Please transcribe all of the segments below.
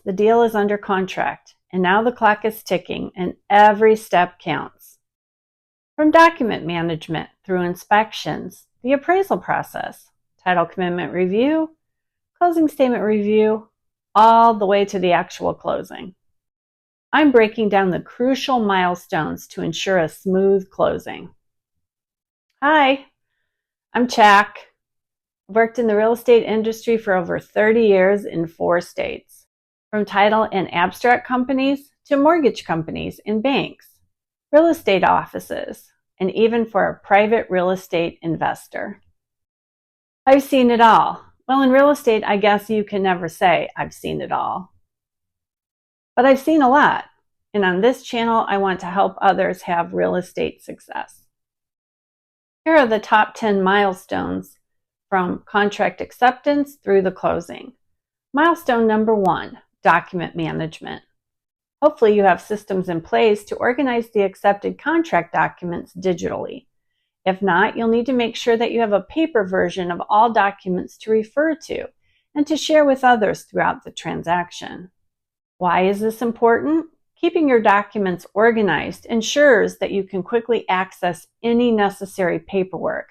The deal is under contract, and now the clock is ticking and every step counts. From document management through inspections, the appraisal process, title commitment review, closing statement review, all the way to the actual closing. I'm breaking down the crucial milestones to ensure a smooth closing. Hi, I'm Jack. I've worked in the real estate industry for over 30 years in 4 states, from title and abstract companies to mortgage companies and banks, real estate offices, and even for a private real estate investor. I've seen it all. Well, in real estate, I guess you can never say I've seen it all. But I've seen a lot, and on this channel, I want to help others have real estate success. Here are the top 10 milestones from contract acceptance through the closing. Milestone number 1, document management. Hopefully you have systems in place to organize the accepted contract documents digitally. If not, you'll need to make sure that you have a paper version of all documents to refer to and to share with others throughout the transaction. Why is this important? Keeping your documents organized ensures that you can quickly access any necessary paperwork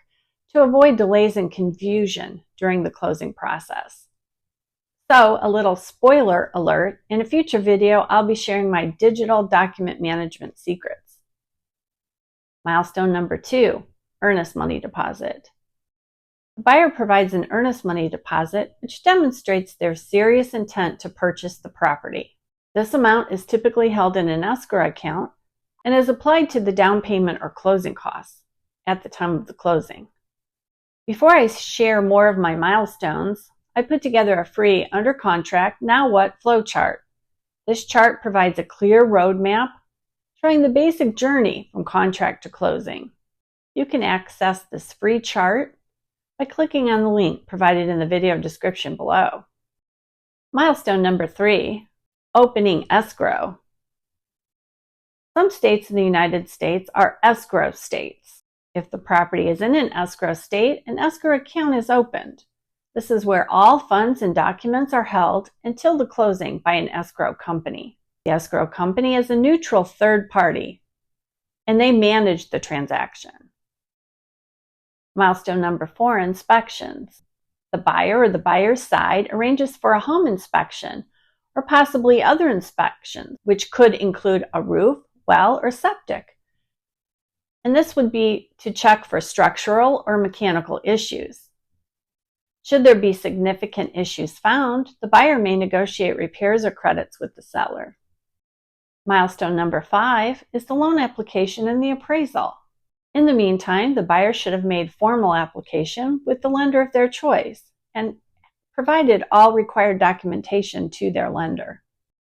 to avoid delays and confusion during the closing process. So, a little spoiler alert, in a future video, I'll be sharing my digital document management secrets. Milestone number 2, earnest money deposit. The buyer provides an earnest money deposit, which demonstrates their serious intent to purchase the property. This amount is typically held in an escrow account and is applied to the down payment or closing costs at the time of the closing. Before I share more of my milestones, I put together a free under contract now what flowchart. This chart provides a clear roadmap showing the basic journey from contract to closing. You can access this free chart by clicking on the link provided in the video description below. Milestone number 3, opening escrow. Some states in the United States are escrow states. If the property is in an escrow state, an escrow account is opened. This is where all funds and documents are held until the closing by an escrow company. The escrow company is a neutral third party, and they manage the transaction. Milestone number 4, inspections. The buyer or the buyer's side arranges for a home inspection or possibly other inspections, which could include a roof, well, or septic. And this would be to check for structural or mechanical issues. Should there be significant issues found, the buyer may negotiate repairs or credits with the seller. Milestone number 5 is the loan application and the appraisal. In the meantime, the buyer should have made formal application with the lender of their choice and provided all required documentation to their lender.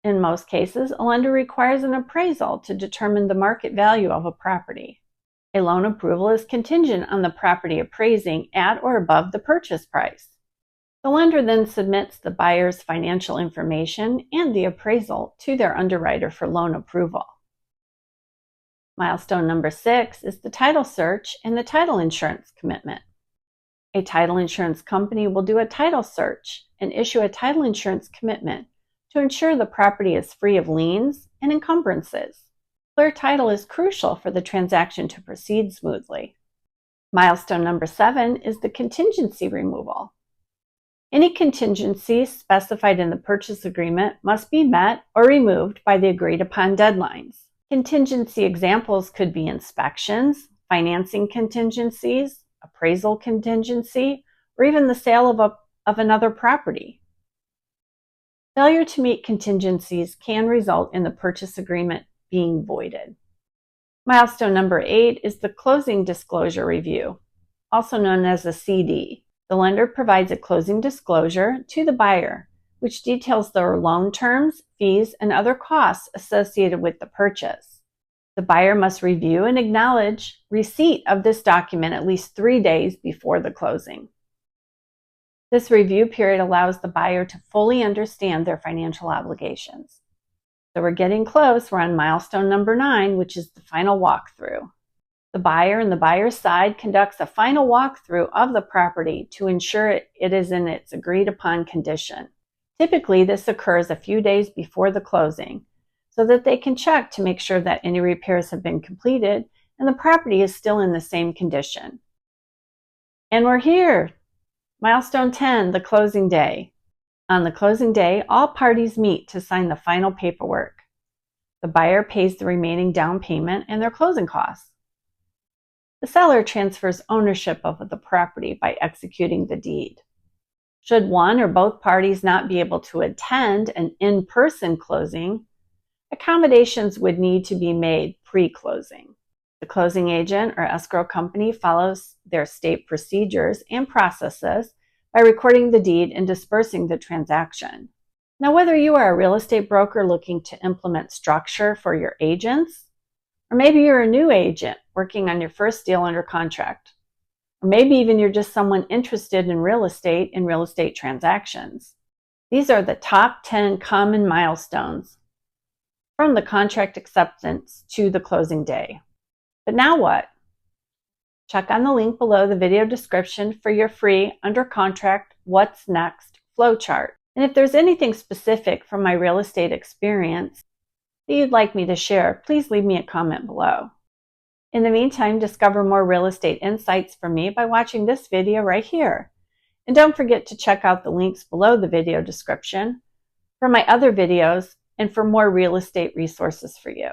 In most cases, a lender requires an appraisal to determine the market value of a property. A loan approval is contingent on the property appraising at or above the purchase price. The lender then submits the buyer's financial information and the appraisal to their underwriter for loan approval. Milestone number 6 is the title search and the title insurance commitment. A title insurance company will do a title search and issue a title insurance commitment to ensure the property is free of liens and encumbrances. Clear title is crucial for the transaction to proceed smoothly. Milestone number 7 is the contingency removal. Any contingencies specified in the purchase agreement must be met or removed by the agreed upon deadlines. Contingency examples could be inspections, financing contingencies, appraisal contingency, or even the sale of another property. Failure to meet contingencies can result in the purchase agreement being voided. Milestone number 8 is the closing disclosure review, also known as a CD. The lender provides a closing disclosure to the buyer, which details their loan terms, fees, and other costs associated with the purchase. The buyer must review and acknowledge receipt of this document at least 3 days before the closing. This review period allows the buyer to fully understand their financial obligations. So we're getting close. We're on milestone number 9, which is the final walkthrough. The buyer and the buyer's side conducts a final walkthrough of the property to ensure it is in its agreed upon condition. Typically, this occurs a few days before the closing so that they can check to make sure that any repairs have been completed and the property is still in the same condition. And we're here! Milestone 10, the closing day. On the closing day, all parties meet to sign the final paperwork. The buyer pays the remaining down payment and their closing costs. The seller transfers ownership of the property by executing the deed. Should one or both parties not be able to attend an in-person closing, accommodations would need to be made pre-closing. The closing agent or escrow company follows their state procedures and processes by recording the deed and dispersing the transaction. Now, whether you are a real estate broker looking to implement structure for your agents, or maybe you're a new agent working on your first deal under contract, or maybe even you're just someone interested in real estate and real estate transactions, these are the top 10 common milestones from the contract acceptance to the closing day. But now what? Check on the link below the video description for your free Under Contract What's Next flowchart. And if there's anything specific from my real estate experience that you'd like me to share, please leave me a comment below. In the meantime, discover more real estate insights from me by watching this video right here. And don't forget to check out the links below the video description for my other videos and for more real estate resources for you.